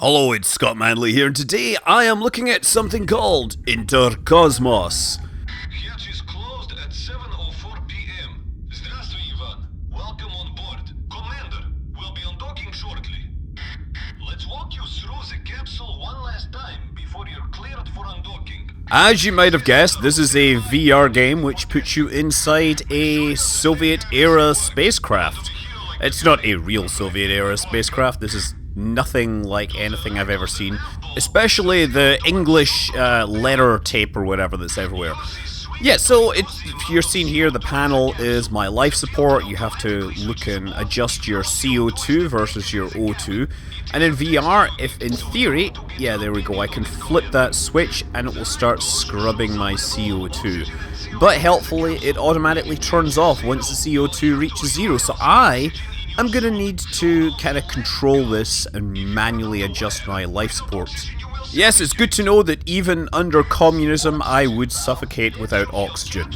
Hello, it's Scott Manley here, and today I am looking at something called Interkosmos. Hatch is closed at 7:04 p.m. Здравствуй, Ivan. Welcome on board. Commander, we'll be undocking shortly. Let's walk you through the capsule one last time before you're cleared for undocking. As you might have guessed, this is a VR game which puts you inside a Soviet-era spacecraft. It's not a real Soviet-era spacecraft, this is nothing like anything I've ever seen, especially the English letter tape or whatever that's everywhere. Yeah, so if you're seeing here, the panel is my life support. You have to look and adjust your CO2 versus your O2. And in VR, if in theory, yeah, there we go, I can flip that switch and it will start scrubbing my CO2. But helpfully, it automatically turns off once the CO2 reaches zero. So I'm gonna need to kind of control this and manually adjust my life support. Yes, it's good to know that even under communism I would suffocate without oxygen.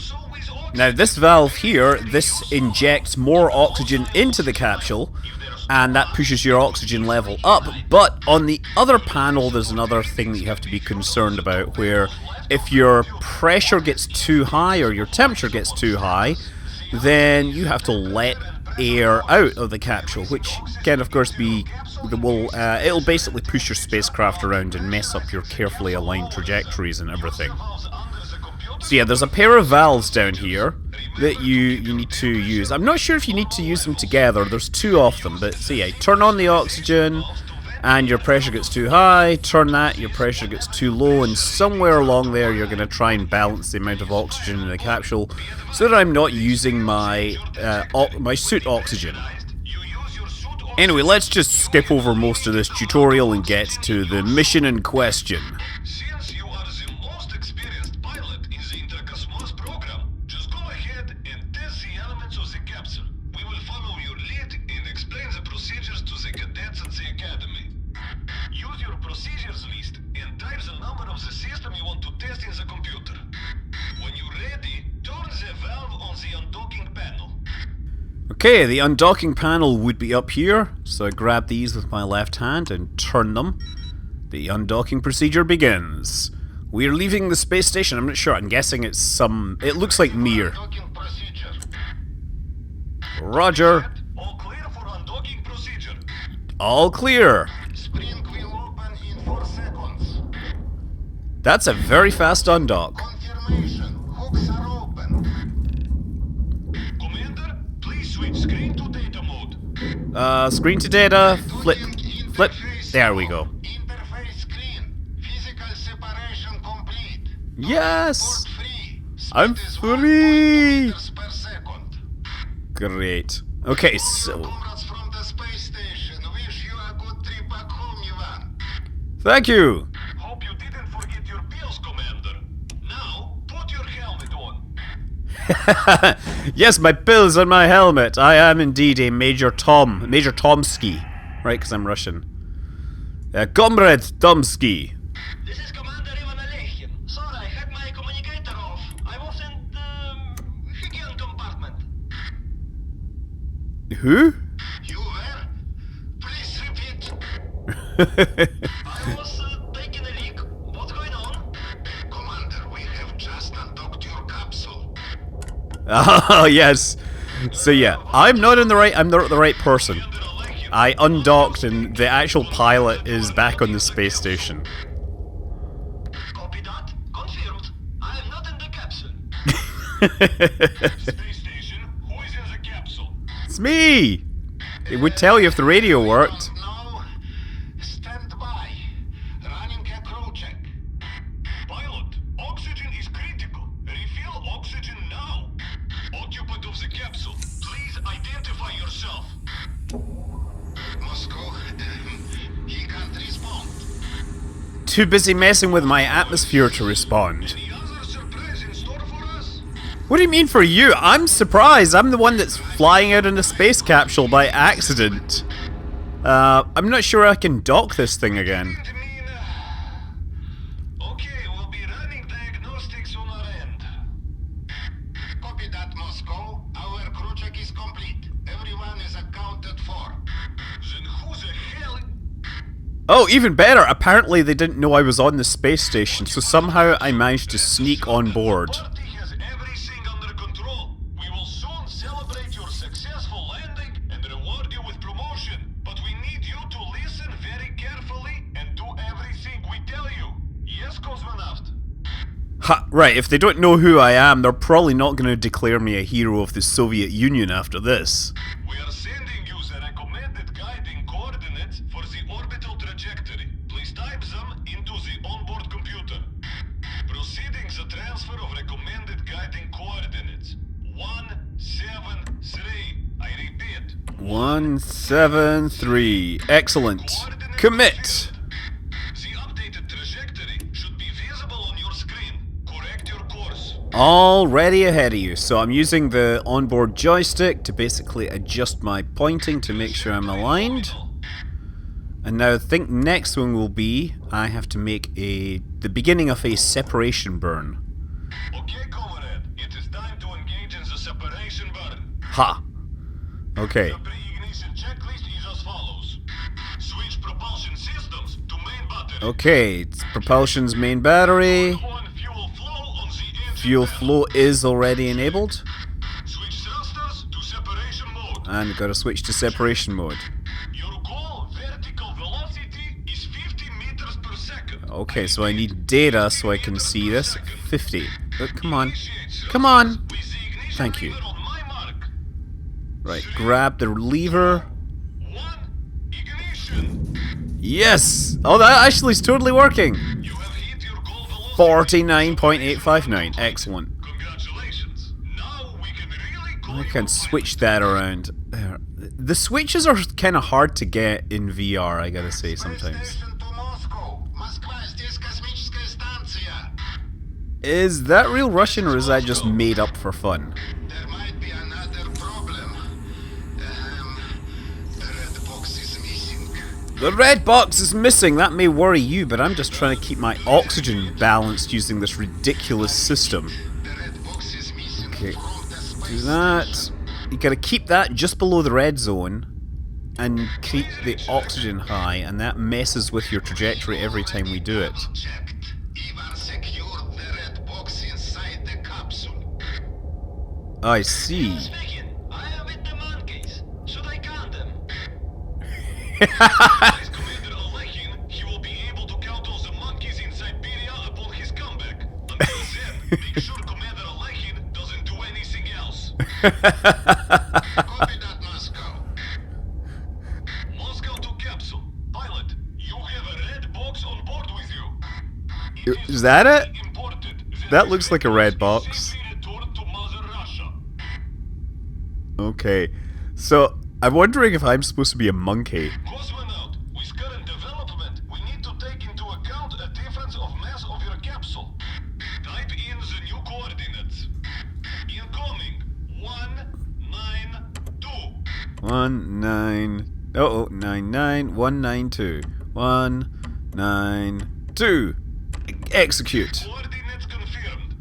Now this valve here, this injects more oxygen into the capsule and that pushes your oxygen level up, but on the other panel there's another thing that you have to be concerned about, where if your pressure gets too high or your temperature gets too high, then you have to let air out of the capsule, which can of course be it'll basically push your spacecraft around and mess up your carefully aligned trajectories and everything. So yeah, there's a pair of valves down here that you need to use. I'm not sure if you need to use them together, there's two of them, but so yeah, turn on the oxygen and your pressure gets too high, turn that, your pressure gets too low, and somewhere along there you're going to try and balance the amount of oxygen in the capsule so that I'm not using my suit oxygen. Anyway, let's just skip over most of this tutorial and get to the mission in question. Since you are the most experienced pilot in the Interkosmos program, just go ahead and test the elements of the capsule. We will follow your lead and explain the procedures to the cadets at the academy. Use your procedures list and type the number of the system you want to test in the computer. When you're ready, turn the valve on the undocking panel. Okay, the undocking panel would be up here, so I grab these with my left hand and turn them. The undocking procedure begins. We're leaving the space station. I'm not sure, I'm guessing it's it looks like Mir. Undocking procedure. Roger. All clear for undocking procedure. All clear. Spring will open in 4 seconds. That's a very fast undock. Confirmation. Hooks are open. Commander, please switch screen to data mode. Screen to data, flip. There we go. Interface screen. Physical separation complete. Yes! Port free. I'm Speed is free! 1.2 meters per second. Great. Okay, so Comrades from the space station wish you a good trip back home, Ivan. thank you. Hope you didn't forget your pills, Commander. Now, put your helmet on. Yes, my pills and my helmet. I am indeed a Major Tomsky, right? Because I'm Russian. Comrade Tomsky. This is Commander Ivan Alekhin. Sorry, I had my communicator off. I was in the hygiene compartment. Who? You were? Please repeat. I was taking a leak. What's going on? Commander, we have just undocked your capsule. Oh yes. So yeah, I'm not the right person. I undocked and the actual pilot is back on the space station. Copy that. Confirmed. I am not in the capsule. Space station, who is in the capsule? It's me! It would tell you if the radio worked. No. Stand by. Running a crew check. Pilot, oxygen is critical. Refill oxygen now. Occupant of the capsule, please identify yourself. Moscow, he can't respond. Too busy messing with my atmosphere to respond. Any other surprise in store for us? What do you mean for you? I'm surprised. I'm the one that's flying out in a space capsule by accident. I'm not sure I can dock this thing again. Didn't mean, Okay, we'll be running diagnostics on our end. Copy that, Moscow. Our crew check is complete. Everyone is accounted for. Then who the hell? Oh, even better! Apparently they didn't know I was on the space station, so somehow I managed to sneak on board. Party has everything under control. We will soon celebrate your successful landing and reward you with promotion. But we need you to listen very carefully and do everything we tell you. Yes, Cosmonaut? Ha, right, if they don't know who I am, they're probably not going to declare me a hero of the Soviet Union after this. We are sending you the recommended guiding coordinates for the orbital trajectory. Please type them into the onboard computer. Proceeding the transfer of recommended guiding coordinates. 173. I repeat. 173. Excellent. Commit. The updated trajectory should be visible on your screen. Correct your course. Already ahead of you. So I'm using the onboard joystick to basically adjust my pointing to make sure I'm aligned. And now I think next one will be I have to make the beginning of a separation burn. Okay, comrade. It is time to engage in the separation burn. Ha. Okay. The pre-ignition checklist is as follows. Switch propulsion systems to main battery. Okay, it's propulsion's main battery. On fuel flow on the engine Fuel valve. flow is already enabled. Switch thrusters to separation mode. And gotta switch to separation mode. Your goal vertical velocity is 50 meters per second. Okay, so I need data so I can see this. 50. But come on. Initiate Come on. with the ignition Thank you. lever on my mark. Right, grab the lever. 1. Ignition. Yes! Oh, that actually is totally working. You have hit your goal velocity. 49.859. Excellent. Congratulations. Now we can really go I can switch that around. There. The switches are kind of hard to get in VR, I gotta say, sometimes. Station to Moscow. Москва, здесь космическая станция. Is that real Russian or is that just made up for fun? There might be another problem. The red box is missing. The red box is missing. That may worry you, but I'm just trying to keep my oxygen balanced using this ridiculous system. The red box is missing Okay, from the space do that. You gotta keep that just below the red zone and keep the oxygen high, and that messes with your trajectory every time we do it. checked. Ivan secured the red box inside the capsule. I see. Speaking, I am with the monkeys. Should I count them? As Commander Alekin, he will be able to count all the monkeys in Siberia upon his comeback. Until then, make sure Commander Alekin doesn't do anything else. Copy that, Moscow. Moscow to capsule. Pilot, you have a red box on board with you. Is that it? Imported. That looks like a red box. Safely returned to Mother Russia. Okay, so I'm wondering if I'm supposed to be a monkey. Cosmonaut, with current development, we need to take into account a difference of mass of your capsule. Type in the new coordinates. Incoming 192. 192. 192. Execute. Coordinates confirmed.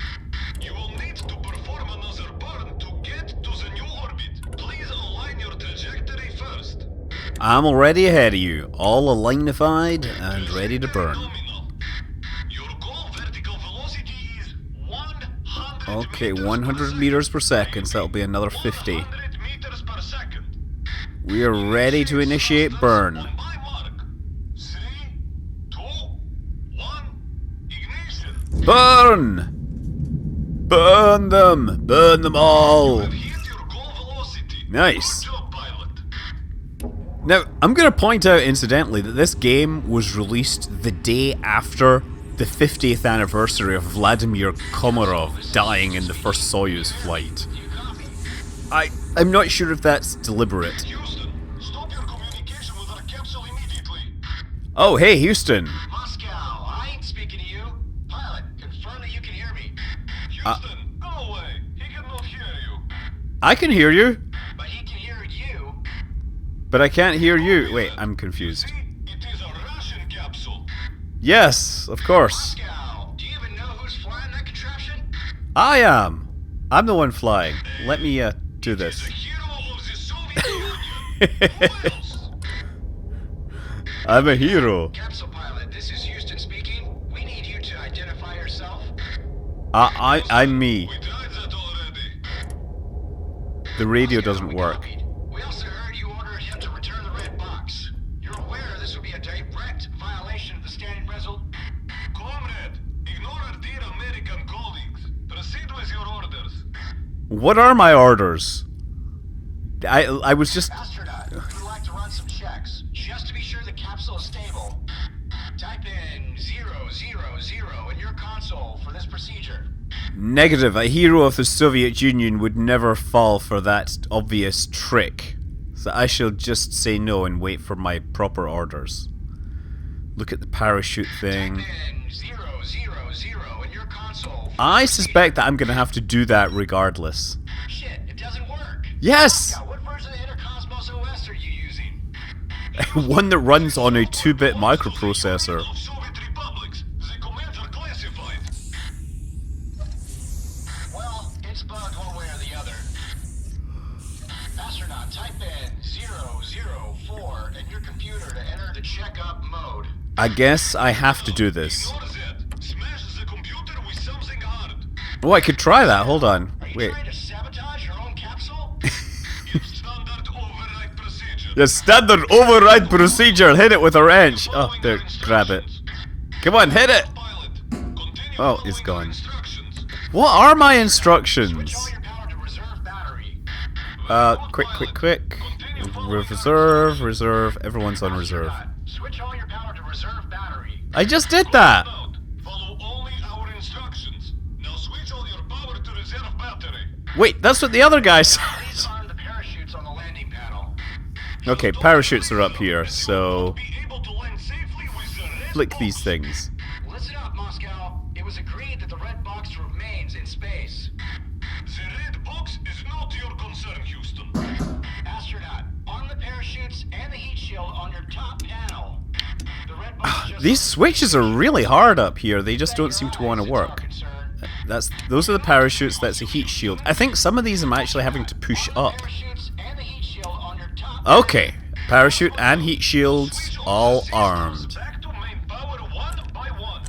You will need to perform another burn to get to the new orbit. Please align your trajectory first. I'm already ahead of you, all alignified and ready to burn. Nominal. Your goal vertical velocity is 100 Okay, meters 100 per meters per second, so that'll be another 50. 100 meters per second. We are ready to initiate burn. On my mark. 3, 2, 1. Ignition. Burn! Burn them! Burn them all! Have hit your goal velocity. Nice. Good job, pilot. Now, I'm going to point out incidentally that this game was released the day after the 50th anniversary of Vladimir Komarov dying in the first Soyuz flight. I'm not sure if that's deliberate. Houston, stop your communication with our capsule immediately. Oh, hey, Houston. Moscow, I ain't speaking to you. Pilot, confirm that you can hear me. Houston, go away. He cannot hear you. I can hear you, But he can hear you. but I can't hear you. Wait, I'm confused. See, it is a Russian capsule. Yes, of course. Moscow, do you even know who's flying that contraption? I am. I'm the one flying. Let me do this. The hero of the Soviet Union. Who else? I'm a hero. Capsule pilot, this is Houston speaking. We need you to identify yourself. I'm me. We tried that already. The radio Moscow, doesn't we work. copied. We also heard you ordered him to return the red box. You're aware this would be a direct violation of the standing resolution. Comrade, ignore our dear American colleagues. Proceed with your orders. What are my orders? I was just... Astronaut, we would like to run some checks, just to be sure the capsule is stable. Type in 000 in your console for this procedure. Negative. A hero of the Soviet Union would never fall for that obvious trick. So I shall just say no and wait for my proper orders. Look at the parachute thing. Type in 000 in your console. I suspect that I'm going to have to do that regardless. Shit, it doesn't work. Yes! Now, what version of the Interkosmos OS are you using? One that runs on a 2-bit microprocessor. Soviet republics. The commands are classified. Well, it's bugged one way or the other. Astronaut, type in 004 in your computer to enter the checkup mode. I guess I have to do this. Ignore that. Smash the computer with something hard. Oh, I could try that. Hold on. Are you Wait. trying to sabotage your own capsule? Use standard override procedure. The standard override procedure. Hit it with a wrench. Oh, there. Grab it. Come on, hit it. Pilot, continue Oh, it's following gone. our instructions. What are my Switch instructions? all your power to reserve battery. Quick. Reserve. Everyone's on reserve. Switch all your power to reserve battery. I just did that. Follow only our instructions. Now switch all your power to reserve battery. Wait, that's what the other guy said. Please arm the parachutes on the landing panel. Okay, parachutes are up here, so Be able to land safely with the red flick box. these things. Listen up, Moscow. It was agreed that the red box remains in space. The red box is not your concern, Houston. Astronaut, arm the parachutes and the heat shield on your top panel. The red box just These switches are really hard up here. They just don't seem to want to work. Those are the parachutes. That's a heat shield. I think some of these I'm actually having to push up. Parachutes and the heat shield on your top. Okay, parachute and heat shields all armed. Back to main power one by one.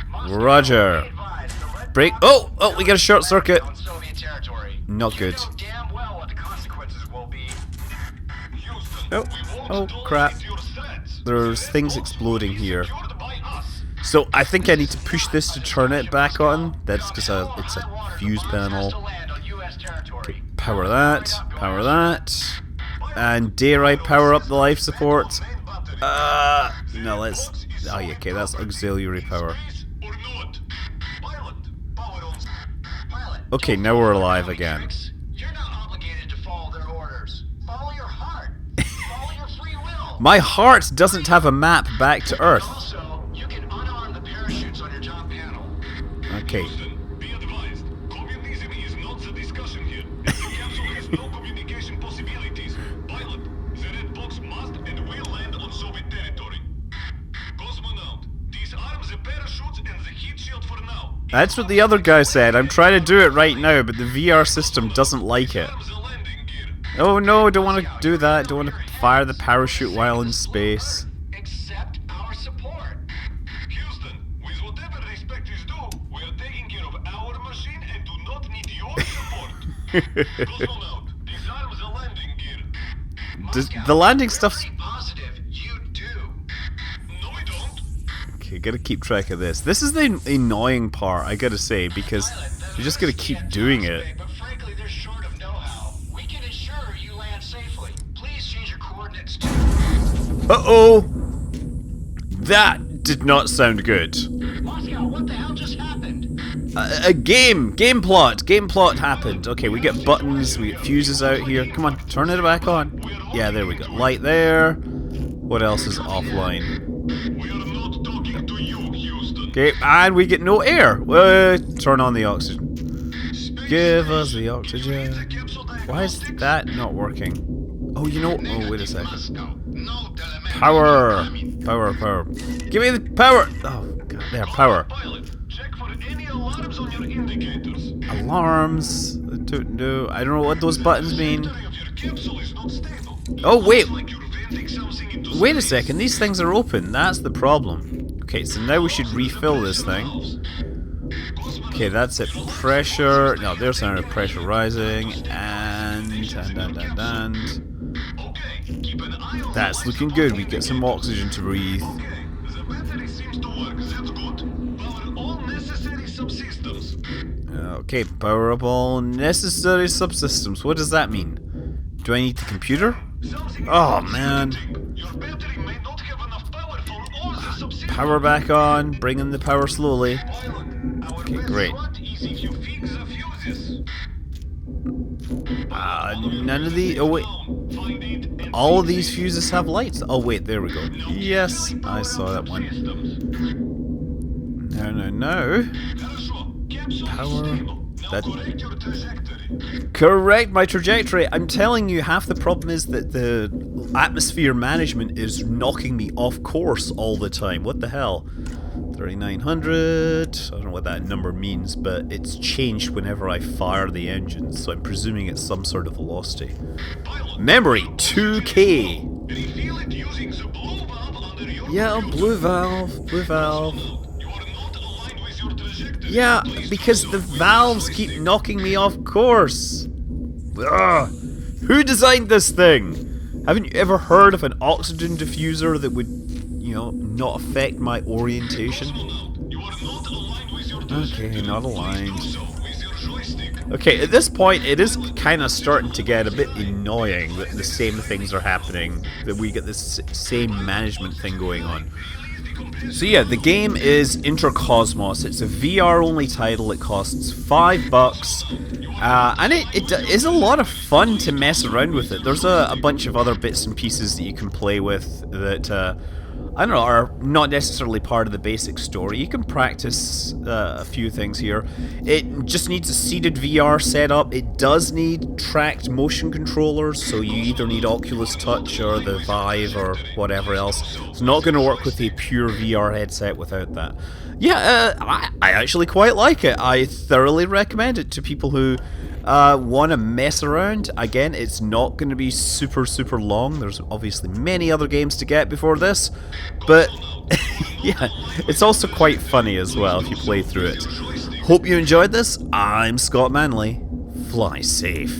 Moscow, Roger. be advised, the red Break. box Oh, we got a short circuit. on Soviet territory. Not good. You know damn well what the consequences will be. Houston, Oh, we won't oh, tolerate crap. your threats. There's The things red box exploding will be here. secured by us. So I think I need to push this to turn it back on. That's because it's a fuse panel. Okay, power that. And dare I power up the life support? No, let's... Oh, yeah, okay, that's auxiliary power. Okay, now we're alive again. You're not obligated to follow their orders. Follow your heart. Follow your free will. My heart doesn't have a map back to Earth. Also, you can unarm the parachutes on your top panel. Okay. Houston, be advised. Communism is not the discussion here. The capsule has no communication possibilities. Pilot, the red box must and will land on Soviet territory. Cosmonaut, disarm the parachutes and the heat shield for now. That's what the other guy said. I'm trying to do it right now, but the VR system doesn't like it. Disarm the landing gear. Oh no, don't want to do that. Don't want to fire the parachute while in space. Accept our support. Houston, with whatever respect is due, we are taking care of our machine and do not need your support. Cosmonaut, disarm the landing gear. Does Moscow, the landing we're stuff's... pretty positive you do. No, we don't. Okay, gotta keep track of this. This is the annoying part, I gotta say, because you're just gonna keep doing it. But frankly, they're short of know-how. We can ensure you land safely. Please change your coordinates to... Uh-oh! That did not sound good. Moscow, what the hell just happened? A game plot happened. Okay, we get buttons, we get fuses out here. Come on, turn it back on. Yeah, there we go. Light there. What else is offline? We are not talking to you, Houston. Okay, and we get no air. Turn on the oxygen. Give us the oxygen. Why is that not working? Oh, you know... Oh, wait a second. Power. Give me the power. Oh, God, there, power. Pilot, check for any alarms on your indicators. Alarms. No, I don't know what those buttons mean. Battery of your capsule is not stable. Oh, wait. Like your preventing something into Wait a space. second, these things are open. That's the problem. Okay, so now we should refill this thing. Okay, that's it. Pressure. No, there's our pressure rising. And. Okay, keep an eye on That's the looking lights good. above We get the some oxygen to breathe. Okay, the battery seems to work. That's good. Power all necessary subsystems. Okay, power up all necessary subsystems. What does that mean? Do I need the computer? Something Oh, is man. disconnecting. Your battery may not have enough power for all the subsystems. Power back on. Bring in the power slowly. Pilot, our Okay, best great. shot is if you fix the fuses. None of the. Oh, wait. Find it and All of these fuses have lights. Oh, wait, there we go. Yes, I saw that one. No. Хорошо. Capsule Power. is stable. Now That. correct your trajectory. Correct my trajectory. I'm telling you, half the problem is that the atmosphere management is knocking me off course all the time. What the hell? 3,900. I don't know what that number means, but it's changed whenever I fire the engine, so I'm presuming it's some sort of velocity. Pilot, Memory 2K. refill it using the blue valve under your Yeah, computer. blue valve, blue valve. You are not aligned with your trajectory. Yeah, Please because do the so with valves the keep joystick. knocking me off course. Ugh. Who designed this thing? Haven't you ever heard of an oxygen diffuser that would, not affect my orientation? Cosmonaut, you are not aligned with your trajectory. Okay, not Please aligned. do so with your joystick. Okay, at this point, it is kind of starting to get a bit annoying that the same things are happening, that we get this same management thing going on. So yeah, the game is Interkosmos. It's a VR-only title. It costs $5, and it is a lot of fun to mess around with it. There's a bunch of other bits and pieces that you can play with that I don't know, are not necessarily part of the basic story. You can practice a few things here. It just needs a seated VR setup. It does need tracked motion controllers, so you either need Oculus Touch or the Vive or whatever else. It's not going to work with a pure VR headset without that. Yeah, I actually quite like it. I thoroughly recommend it to people who want to mess around. Again, it's not going to be super long. There's obviously many other games to get before this, but yeah, it's also quite funny as well if you play through it. Hope you enjoyed this. I'm Scott Manley. Fly safe.